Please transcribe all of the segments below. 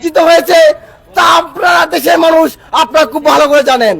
বঞ্চিত হয়েছে তা আপনারা দেশের মানুষ আপনারা খুব ভালো করে জানেন।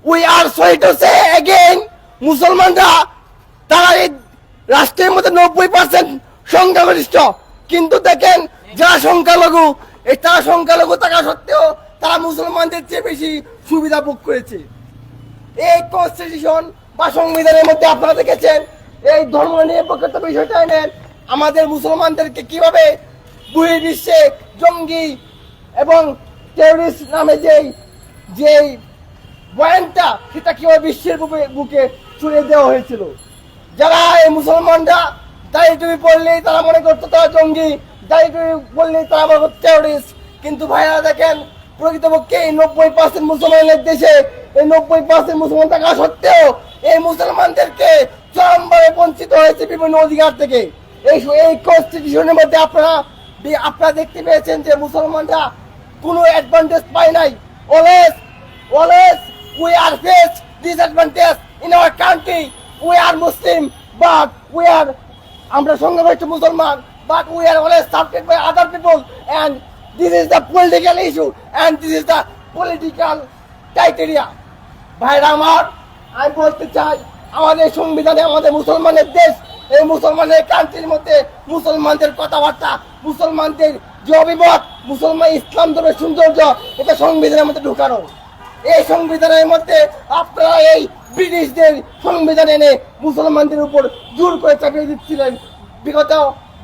We are sorry to say again, মুসলমানরা তারা এই রাষ্ট্রের মধ্যে 90% সংখ্যাগরিষ্ঠ, কিন্তু দেখেন যারা সংখ্যালঘু, এই তারা সংখ্যালঘু থাকা সত্ত্বেও তারা মুসলমানদের চেয়ে বেশি সুবিধা ভোগ করেছে। এই কনস্টিটিউশন বা সংবিধানের মধ্যে আপনারা দেখেছেন এই ধর্ম নিরপেক্ষতা বিষয়টা এনেন আমাদের মুসলমানদেরকে কিভাবে বহির্বিশ্বে জঙ্গি এবং টেররিস্ট নামে যেই বয়ানটা সেটা কিভাবে বিশ্বের বুকে ছড়িয়ে দেওয়া হয়েছিল। যারা এই মুসলমানরা দাড়ি টুপি পড়লেই তারা মনে করতো তারা জঙ্গি, দাড়ি টুপি পড়লেই তারা মনে করতো টেররিস্ট। কিন্তু ভাইরা দেখেন প্রকৃতপক্ষে এই 90% মুসলমানের দেশে এই 90% মুসলমান থাকা সত্ত্বেও এই মুসলমানদেরকে চরমভাবে বঞ্চিত হয়েছে বিভিন্ন অধিকার থেকে। এই কনস্টিটিউশনের মধ্যে আপনারা দেখতে পেয়েছেন যে মুসলমানরা কোনো অ্যাডভান্টেজ পায় নাই। Always we are faced disadvantage in our country. We are Muslim, but আমরা সংখ্যাগরিষ্ঠ মুসলমান, but we are always supported by other people, and this is the political issue and this is the political criteria. ভাইরা আমার, আমি বলতে চাই আমাদের সংবিধানে আমাদের মুসলমানের দেশ, এই মুসলমানের কান্ট্রির মধ্যে মুসলমানদের কথাবার্তা, মুসলমানদের যে অভিমত, মুসলমান ইসলাম ধর্মের সৌন্দর্য, এটা সংবিধানের মধ্যে ঢুকানো। এই সংবিধানের মধ্যে আপনারা এই ব্রিটিশদের সংবিধান এনে মুসলমানদের উপর জোর করে চাপিয়ে দিচ্ছিলেন।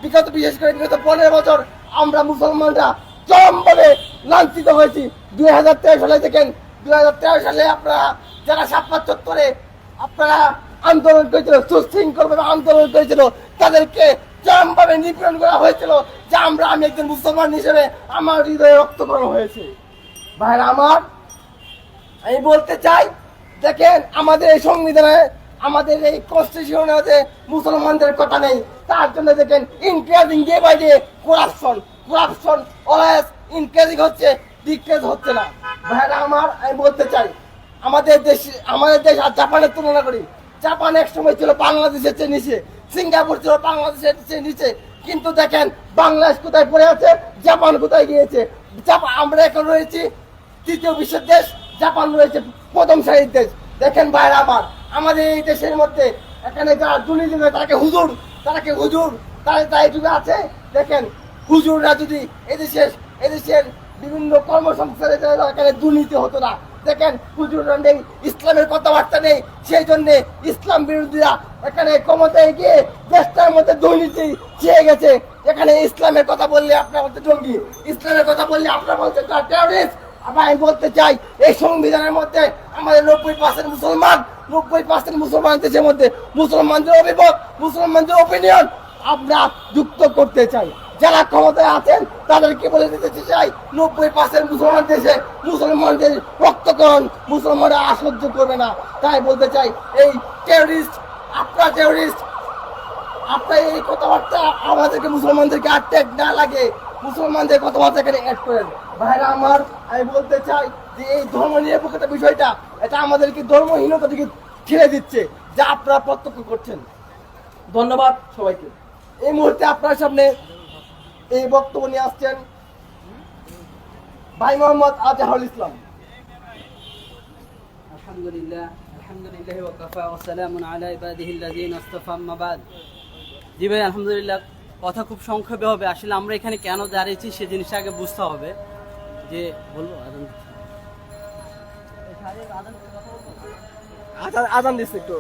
বিগত বিশেষ করে বিগত 15 বছর আমরা মুসলমানরা চরমভাবে লাঞ্ছিত হয়েছি। 2013 সালে দেখেন, 2013 সালে আপনারা যারা শাপলা চত্বরে আপনারা আন্দোলন করেছিল, সুশৃঙ্খলভাবে আন্দোলন করেছিল, তাদেরকে চরমভাবে নিপীড়ন করা হয়েছিল। যে আমি একজন মুসলমান হিসেবে আমার হৃদয়ে রক্তকরণ হয়েছে। ভাইরা আমার, আমি বলতে চাই দেখেন আমাদের এই সংবিধানে, আমাদের এই কনস্টিটিউশনে আছে মুসলমানদের কথা নেই। তার জন্য দেখেন increasing day by day corruption always increasing হচ্ছে, ডিক্রিজ হচ্ছে না। ভাইরা আমার, আমি বলতে চাই আমাদের দেশ আর জাপানের তুলনা করি। জাপান এক সময় ছিল বাংলাদেশের চেয়ে নিচে, সিঙ্গাপুর ছিল বাংলাদেশের চেয়ে নিচে, কিন্তু দেখেন বাংলাদেশ কোথায় পড়ে আছে, জাপান কোথায় গিয়েছে। আমরা এখন রয়েছি তৃতীয় বিশ্বের দেশ, জাপান রয়েছে প্রথম সারির দেশ। দেখেন ভাইরা আমার, আমাদের এই দেশের মধ্যে এখানে যারা দুর্নীতি করে তারা হুজুর তারা এইটুকু আছে। দেখেন হুজুররা যদি এদেশের বিভিন্ন কর্মসংস্থানে এখানে দুর্নীতি হতো না। দেখেন হুজুররা নেই, ইসলামের কথাবার্তা নেই, সেই জন্য ইসলাম বিরোধীরা এখানে ক্ষমতায় গিয়ে দেশটার মধ্যে দুর্নীতি চেয়ে গেছে। এখানে ইসলামের কথা বললে আপনার বলতে জঙ্গি, ইসলামের কথা বললে আপনার বলতে টেররিস্ট। আমি বলতে চাই এই সংবিধানের মধ্যে আমাদের 90% মুসলমান, 90% মুসলমান দেশের মধ্যে মুসলমানদের অভিমত, মুসলমানদের ওপিনিয়ন আমরা যুক্ত করতে চাই। যারা ক্ষমতায় আছেন তাদেরকে বলে দিতে চাই 90% মুসলমান দেশে মুসলমানদের রক্তকরণ মুসলমানরা সহ্য করবে না। তাই বলতে চাই এই টেররিস্ট, আপনার এই কথাবার্তা আমাদেরকে মুসলমানদেরকে অ্যাটাক না লাগে, মুসলমানদের কথাবার্তা এখানে অ্যাড করেন। ভাইরা আমার, আমি বলতে চাই যে এই ধর্ম নিরপেক্ষতা বিষয়টা এটা আমাদেরকে ধর্মহীনতা থেকে ছেড়ে দিচ্ছে, যা আপনারা প্রত্যক্ষ করছেন। ধন্যবাদ সবাইকে। এই মুহূর্তে আপনার সামনে এই বক্তব্য নিয়ে আসছেন ভাই মোহাম্মদ আজহারুল ইসলাম। আলহামদুলিল্লাহ ওয়া কাফা ওয়া সালামুন আলা ইবাদিহিল্লাযিনা ইসতাফা আম্মা বাদ। জি ভাই, আলহামদুলিল্লাহ, কথা খুব সংক্ষেপে হবে। আসলে আমরা এখানে কেন দাঁড়িয়েছি সে জিনিসটা আগে বুঝতে হবে। যে বলবো আজান দিচ্ছে একটু।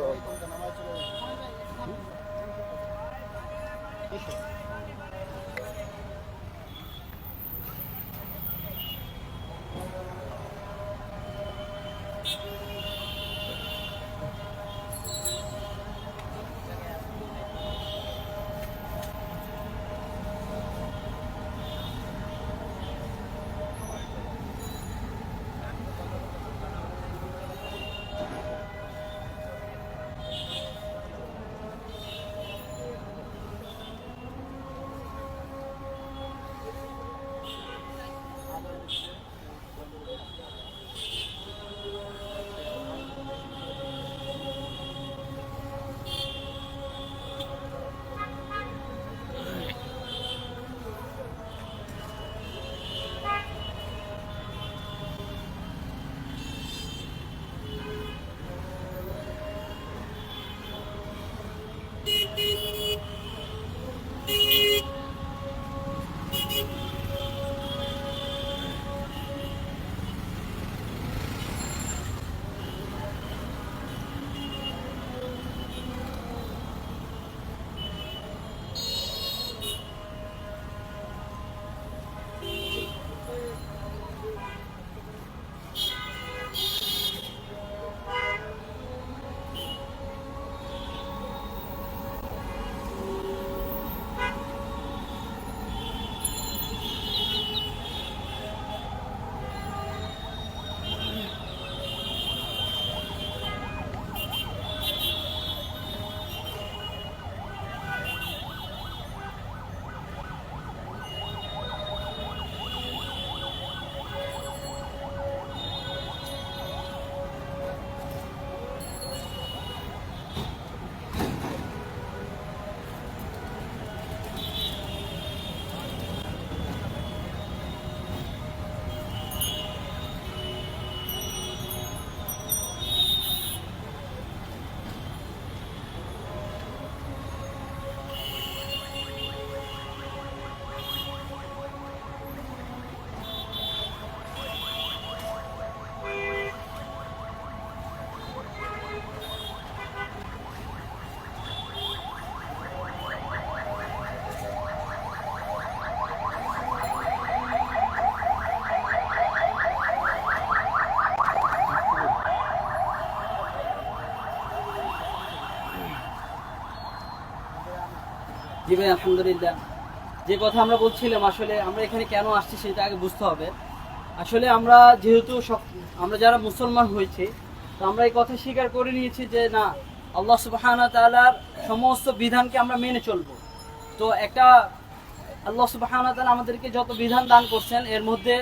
ভাই আলহামদুলিল্লাহ, যে কথা আমরা বলছিলাম আসলে আমরা এখানে কেন আসছি সেটা আগে বুঝতে হবে। আসলে আমরা যেহেতু আমরা যারা মুসলমান হয়েছি, তো আমরা এই কথা স্বীকার করে নিয়েছি যে না, আল্লাহ সুবহানাহু ওয়া তাআলার সমস্ত বিধানকে আমরা মেনে চলবো। তো একটা আল্লাহ সুবহানাহু ওয়া তাআলা আমাদেরকে যত বিধান দান করছেন এর মধ্যে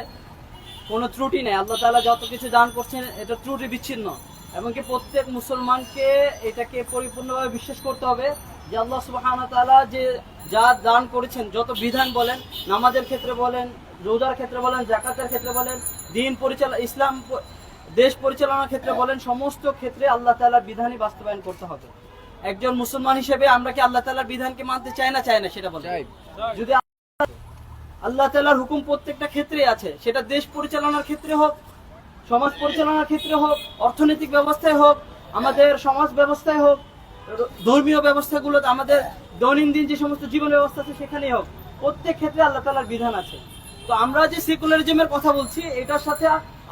কোনো ত্রুটি নেই। আল্লাহ তাআলা যত কিছু দান করছেন এটা ত্রুটি বিচ্ছিন্ন, এমনকি প্রত্যেক মুসলমানকে এটাকে পরিপূর্ণভাবে বিশ্বাস করতে হবে যে আল্লাহ সুবহানাহু ওয়া তাআলা যে যা দান করেছেন, যত বিধান বলেন, নামাজের ক্ষেত্রে বলেন, রোজার ক্ষেত্রে বলেন, যাকাতের ক্ষেত্রে বলেন, দিন পরিচালনা, ইসলাম দেশ পরিচালনার ক্ষেত্রে বলেন, সমস্ত ক্ষেত্রে আল্লাহ তাআলার বিধানই বাস্তবায়ন করতে হবে। একজন মুসলমান হিসেবে আমরা কি আল্লাহ তাআলার বিধানকে মানতে চাই না সেটা বলেন। যদি আল্লাহ তাআলার হুকুম প্রত্যেকটা ক্ষেত্রে আছে, সেটা দেশ পরিচালনার ক্ষেত্রে হোক, সমাজ পরিচালনার ক্ষেত্রে হোক, অর্থনৈতিক ব্যবস্থায় হোক, আমাদের সমাজ ব্যবস্থায় হোক, ধর্মীয় ব্যবস্থাগুলোতে, আমাদের দৈনন্দিন যে সমস্ত জীবন ব্যবস্থা আছে সেখানেই হোক, প্রত্যেক ক্ষেত্রে আল্লাহ তাআলার বিধান আছে। তো আমরা যে সেকুলারিজমের কথা বলছি, এটার সাথে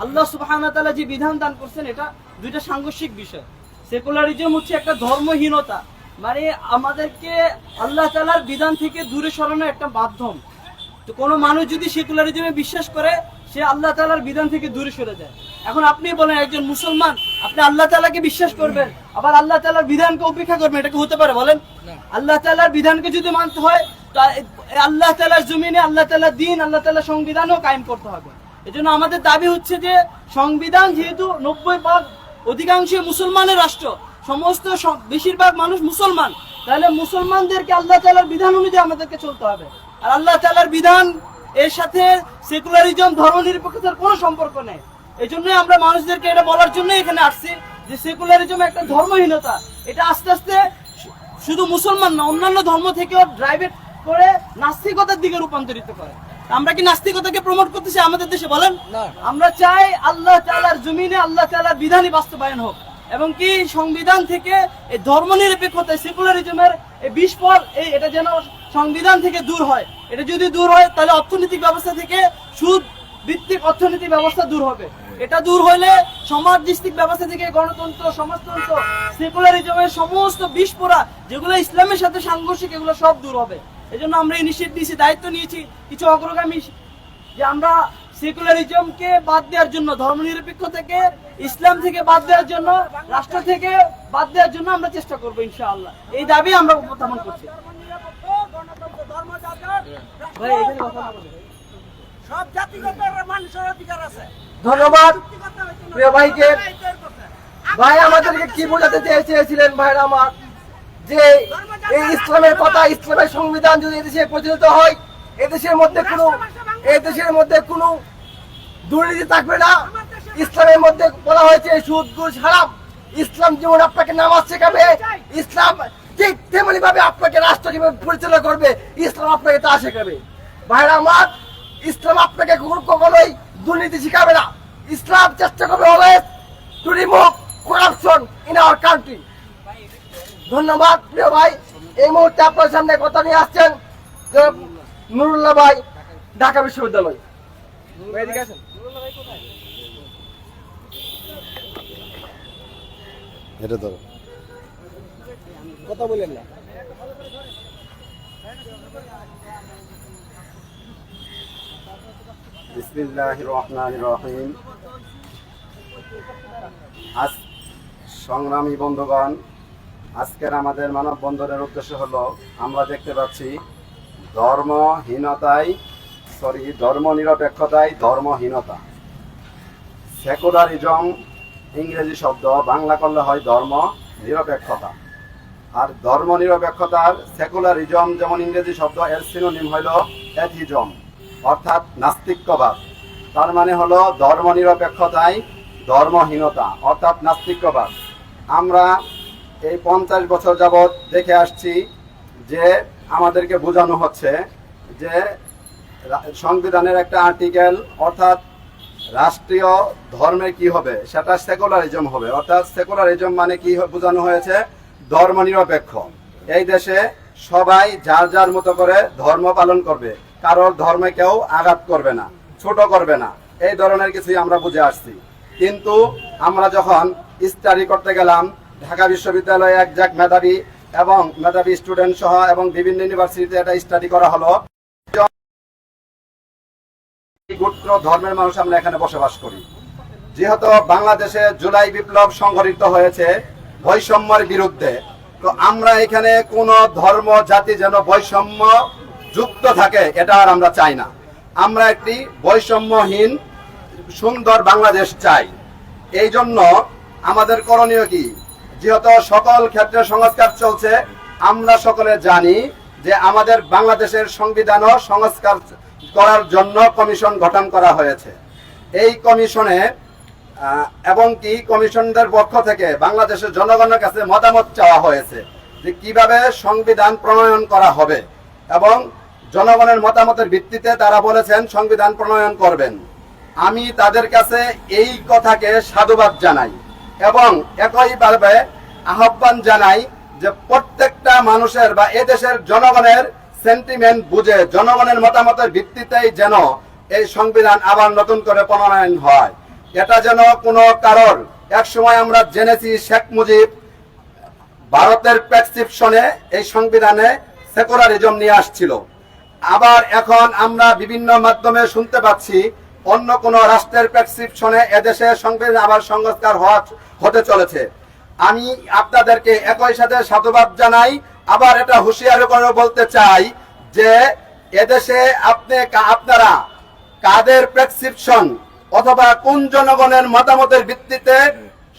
আল্লাহ সুবহানাহু ওয়া তাআলা যে বিধান দান করছেন এটা দুইটা সাংঘর্ষিক বিষয়। সেকুলারিজম হচ্ছে একটা ধর্মহীনতা, মানে আমাদেরকে আল্লাহ তাআলার বিধান থেকে দূরে সরানোর একটা মাধ্যম। তো কোনো মানুষ যদি সেকুলারিজমে বিশ্বাস করে, সে আল্লাহ তাআলার বিধান থেকে দূরে সরে যায়। এখন আপনি বলেন একজন মুসলমান, আপনি আল্লাহ তাআলাকে বিশ্বাস করবেন আবার আল্লাহ তাআলার বিধানকে উপেক্ষা করবেন, এটা কি হতে পারে বলেন? আল্লাহ তাআলার বিধানকে যদি মানতে হয়, তো আল্লাহ তাআলার জমিনে আল্লাহ তাআলার দিন, আল্লাহ তাআলার সংবিধানও কায়েম করতে হবে। এজন্য আমাদের দাবি হচ্ছে যে সংবিধান, যেহেতু 90% অধিকাংশ মুসলমানের রাষ্ট্র, সমস্ত বেশিরভাগ মানুষ মুসলমান, তাহলে মুসলমানদেরকে আল্লাহ তাআলার বিধান অনুযায়ী আমাদেরকে চলতে হবে। আর আল্লাহ তাআলার বিধান এর সাথে সেকুলারিজম, ধর্মনিরপেক্ষতার কোনো সম্পর্ক নেই। এই জন্যই আমরা মানুষদেরকে এটা বলার জন্য এখানে আসছি যে সেকুলারিজম একটা ধর্মহীনতা। এটা আস্তে আস্তে শুধু মুসলমান না, অন্যান্য ধর্ম থেকেও ড্রাইভেট করে নাস্তিকতার দিকে রূপান্তরিত করে। আমরা কি নাস্তিকতাকে প্রমোট করতেছি আমাদের দেশে বলেন? আমরা চাই আল্লাহ তাআলার জমিনে আল্লাহ তাআলার বিধানই বাস্তবায়ন হোক, এবং কি সংবিধান থেকে এই ধর্মনিরপেক্ষতা, সেকুলারিজমের এই বিস্ফোর, এটা যেন সংবিধান থেকে দূর হয়। এটা যদি দূর হয় তাহলে অর্থনৈতিক ব্যবস্থা থেকে সুদ ভিত্তিক অর্থনৈতিক ব্যবস্থা দূর হবে। এটা দূর হলে সমাজভিত্তিক ব্যবস্থা থেকে গণতন্ত্র, সমাজতন্ত্র, সেকুলারিজমের সমস্ত বিস্ফোরা যেগুলো ইসলামের সাথে সাংঘর্ষিক, এগুলো সব দূর হবে। এই জন্য আমরা ইনিশিয়েটিভ নিয়েছি, দায়িত্ব নিয়েছি কিছু অগ্রগামী, যে আমরা সেকুলারিজমকে বাদ দেওয়ার জন্য, ধর্মনিরপেক্ষ থেকে, ইসলাম থেকে বাদ দেওয়ার জন্য, রাষ্ট্র থেকে বাদ দেওয়ার জন্য আমরা চেষ্টা করবো ইনশাআল্লাহ। এই দাবি আমরা উপস্থাপন করছি। ভাই এখানে কথা না বলে, সব জাতিগত মানুষের অধিকার আছে। ধন্যবাদ প্রিয় ভাইকে। ভাই আমাদেরকে কি বোঝাতে চেয়েছিলেন ভাইরা আমার, যে এই ইসলামের কথা, ইসলামের সংবিধান যদি এদেশে প্রচলিত হয়, এদেশের মধ্যে কোনো দুর্নীতি থাকবে না। ইসলামের মধ্যে বলা হয়েছে সুদ, ঘুষ হারাম। ইসলাম যেমন আপনাকে নামাজ শেখাবে, ইসলাম ঠিক তেমনি ভাবে আপনাকে রাষ্ট্র কিভাবে পরিচালনা করবে, ইসলাম আপনাকে তা শেখাবে। ভাইরা আমার, ইসলাম আপনাকে কখনোই দুর্নীতি শিখাবে না। ইসলাম চেষ্টা করবে always to remove corruption in our country. ধন্যবাদ প্রিয় ভাই। এই মুহূর্তে আপনার সামনে কথা নিয়ে আসছেন নুরুল্লাহ ভাই, ঢাকা বিশ্ববিদ্যালয়। এটা ধরো, কথা বলেন না। বিসমিল্লাহির রহমানির রহিম। আজ সংগ্রামী বন্ধুগণ, আজকের আমাদের মানববন্ধনের উদ্দেশ্য হলো, আমরা দেখতে পাচ্ছি ধর্মনিরপেক্ষতায় ধর্মহীনতা। সেকুলারিজম ইংরেজি শব্দ, বাংলা করলে হয় ধর্ম নিরপেক্ষতা। আর ধর্মনিরপেক্ষতার সেকুলারিজম যেমন ইংরেজি শব্দ, এর সিনোনিম হইল অ্যাথিজম, অর্থাৎ নাস্তিক্যবাদ। তার মানে হলো ধর্মনিরপেক্ষতায় ধর্মহীনতা, অর্থাৎ নাস্তিক্যবাদ। আমরা এই 50 বছর যাবৎ দেখে আসছি যে আমাদেরকে বোঝানো হচ্ছে যে সংবিধানের একটা আর্টিকেল, অর্থাৎ রাষ্ট্রীয় ধর্মে কি হবে, সেটা সেকুলারিজম হবে। অর্থাৎ সেকুলারিজম মানে কি বোঝানো হয়েছে, ধর্মনিরপেক্ষ। এই দেশে সবাই যার যার মতো করে ধর্ম পালন করবে, কারোর ধর্মে কেউ আঘাত করবে না, ছোট করবে না, এই ধরনের কিছুই আমরা বুঝে আসছি। কিন্তু আমরা যখন স্টাডি করতে গেলাম, ঢাকা বিশ্ববিদ্যালয়ে একজন মেধাবী এবং মেধাবী স্টুডেন্ট সহ এবং বিভিন্ন ইউনিভার্সিটিতে এটা স্টাডি করা হলো। গোত্র ধর্মের মানুষ আমরা এখানে বসবাস করি। যেহেতু বাংলাদেশে জুলাই বিপ্লব সংঘটিত হয়েছে বৈষম্যের বিরুদ্ধে, তো আমরা এখানে কোন ধর্ম জাতি যেন বৈষম্য যুক্ত থাকে এটা আর আমরা চাই না। আমরা একটি বৈষম্যহীন সুন্দর বাংলাদেশ চাই। এই জন্য আমাদের করণীয় কি, যেহেতু সকল ক্ষেত্রে সংস্কার চলছে, আমরা সকলে জানি যে আমাদের বাংলাদেশের সংবিধানও সংস্কার করার জন্য কমিশন গঠন করা হয়েছে। এই কমিশনে এবং কি কমিশনদের পক্ষ থেকে বাংলাদেশের জনগণের কাছে মতামত চাওয়া হয়েছে যে কিভাবে সংবিধান প্রণয়ন করা হবে, এবং জনগণের মতামতের ভিত্তিতে তারা বলেছেন সংবিধান প্রণয়ন করবেন। আমি তাদের কাছে এই কথাকে সাধুবাদ জানাই এবং একইভাবে আহ্বান জানাই যে প্রত্যেকটা মানুষের বা এদেশের জনগণের সেন্টিমেন্ট বুঝে জনগণের মতামতের ভিত্তিতেই যেন এই সংবিধান আবার নতুন করে প্রণয়ন হয়। এটা যেন কোনো কারোর, এক সময় আমরা জেনেছি শেখ মুজিব ভারতের প্রেসক্রিপশনে এই সংবিধানে সেকুলারিজম নিয়ে আসছিল, আবার এখন আমরা বিভিন্ন মাধ্যমে শুনতে পাচ্ছি অন্য কোন রাষ্ট্রের প্রেসক্রিপশনে এদেশে সংবিধান আবার সংস্কার হতে চলেছে। আমি আপনাদেরকে একই সাথে সাধুবাদ জানাই, আবার এটা হুঁশিয়ারি করে বলতে চাই যে এদেশে আপনারা কাদের প্রেসক্রিপশন অথবা কোন জনগণের মতামতের ভিত্তিতে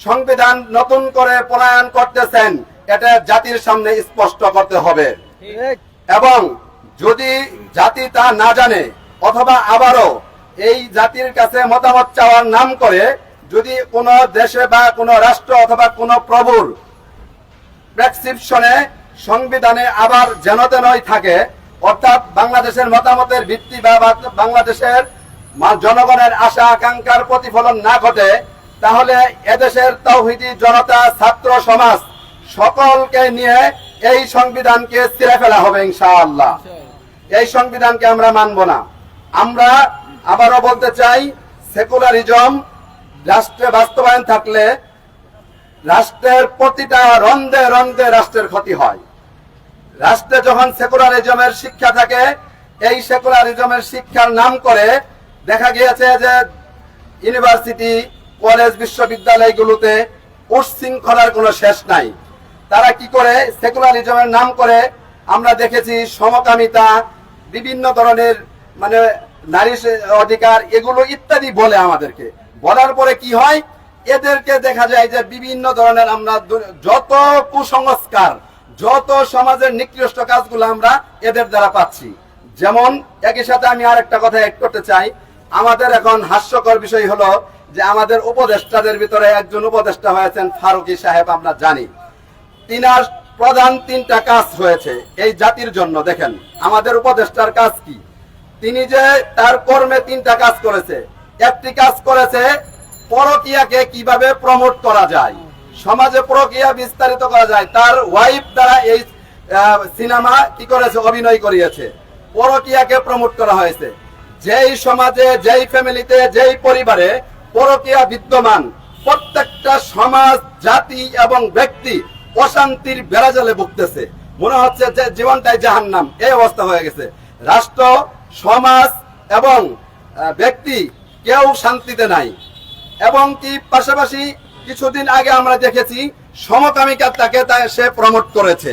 সংবিধান নতুন করে প্রণয়ন করতেছেন এটা জাতির সামনে স্পষ্ট করতে হবে। এবং যদি জাতি তা না জানে অথবা আবারও এই জাতির কাছে মতামত চাওয়ার নাম করে যদি কোন দেশে বা কোন রাষ্ট্র অথবা কোন প্রভুর প্রেসক্রিপশনে সংবিধানে আবার যেন তেনই থাকে, অর্থাৎ বাংলাদেশের মতামতের ভিত্তি বা বাংলাদেশের জনগণের আশা আকাঙ্ক্ষার প্রতিফলন না ঘটে, তাহলে এদেশের তাওহীদি জনতা, ছাত্র সমাজ সকলকে নিয়ে এই সংবিধানকে ছিঁড়ে ফেলা হবে ইনশাআল্লাহ। এই সংবিধানকে আমরা মানব না। আমরা আবারও বলতে চাই, সেকুলারিজম রাষ্ট্রে বাস্তবায়ন থাকলে রাষ্ট্রের প্রতিটা রন্ধে রন্ধে রাষ্ট্রের ক্ষতি হয়। রাষ্ট্রে যখন সেকুলারিজমের শিক্ষা থাকে, এই সেকুলারিজমের শিক্ষার নাম করে দেখা গিয়েছে যে ইউনিভার্সিটি, কলেজ, বিশ্ববিদ্যালয়গুলোতে উচ্ছৃঙ্খলার কোনো শেষ নাই। তারা কি করে সেকুলারিজমের নাম করে আমরা দেখেছি সমকামিতা, বিভিন্ন ধরনের মানে নারী অধিকার, এগুলো ইত্যাদি বলে আমাদেরকে। বলার পরে কি হয়, এদেরকে দেখা যায় যে বিভিন্ন ধরনের আমরা যত কুসংস্কার, যত সমাজের নিকৃষ্ট কাজগুলো আমরা এদের দ্বারা পাচ্ছি। যেমন একই সাথে আমি আরেকটা কথা অ্যাড করতে চাই, আমাদের এখন হাস্যকর বিষয় হলো যে আমাদের উপদেষ্টাদের ভিতরে একজন উপদেষ্টা হয়েছেন ফারুকী সাহেব, আমরা জানি তিনার প্রধান 3টা কাজ হয়েছে এই জাতির জন্য। দেখেন আমাদের উপদেষ্টার কাজ কি, তিনি যে তার কর্মে 3টা কাজ করেছে। একটি কাজ করেছে পরকীয়াকে কিভাবে প্রমোট করা যায়, সমাজে পরকীয়া বিস্তারিত করা যায়, তার ওয়াইফ দ্বারা এই সিনেমা কি করেছে, অভিনয় করিয়েছে, পরকীয়াকে প্রমোট করা হয়েছে। যেই সমাজে, যেই ফ্যামিলিতে, যেই পরিবারে পরকীয়া বিদ্যমান, প্রত্যেকটা সমাজ, জাতি এবং ব্যক্তি অশান্তির বেড়াজালে ভুগতেছে, মনে হচ্ছে যে জীবনটাই জাহান্নাম, এই অবস্থা হয়ে গেছে। রাষ্ট্র, সমাজ এবং ব্যক্তি কেউ শান্তিতে নাই। এবং কি পাশাপাশি কিছুদিন আগে আমরা দেখেছি সমকামিতাকে সে প্রমোট করেছে।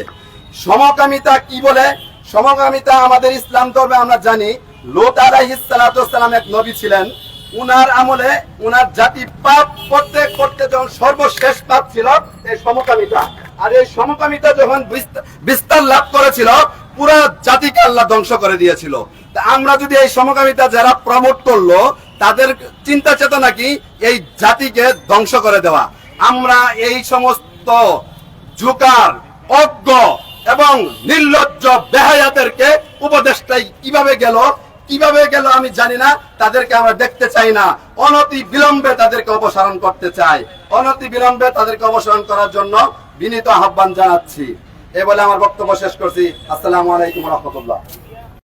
সমকামিতা কি বলে? সমকামিতা আমাদের ইসলাম ধর্মে আমরা জানি লূত আলাইহিস সালাতু ওয়াস সালাম এক নবী ছিলেন, উনার আমলে উনার জাতি পাপ করতে করতে যখন সর্বশেষ পাপ ছিল এই সমকামিতা। আর এই সমকামিতা যখন বিস্তার লাভ করেছিল, পুরো জাতিকে আল্লাহ ধ্বংস করে দিয়েছিল। তা আমরা যদি এই সমকামিতা যারা প্রমোট করলো, তাদের চিন্তা চেতনা কি এই জাতিকে ধ্বংস করে দেওয়া। আমরা এই সমস্ত জুকার, অজ্ঞ এবং নির্লজ্জ বেহায়াদেরকে উপদেশটাই কিভাবে গেল আমি জানি না, তাদেরকে আমরা দেখতে চাই না। অনতি বিলম্বে তাদেরকে অপসারণ করতে চাই। অনতি বিলম্বে তাদেরকে অপসারণ করার জন্য বিনীত আহ্বান জানাচ্ছি। এ বলে আমার বক্তব্য শেষ করছি। আসসালামু আলাইকুম ওয়া রাহমাতুল্লাহ।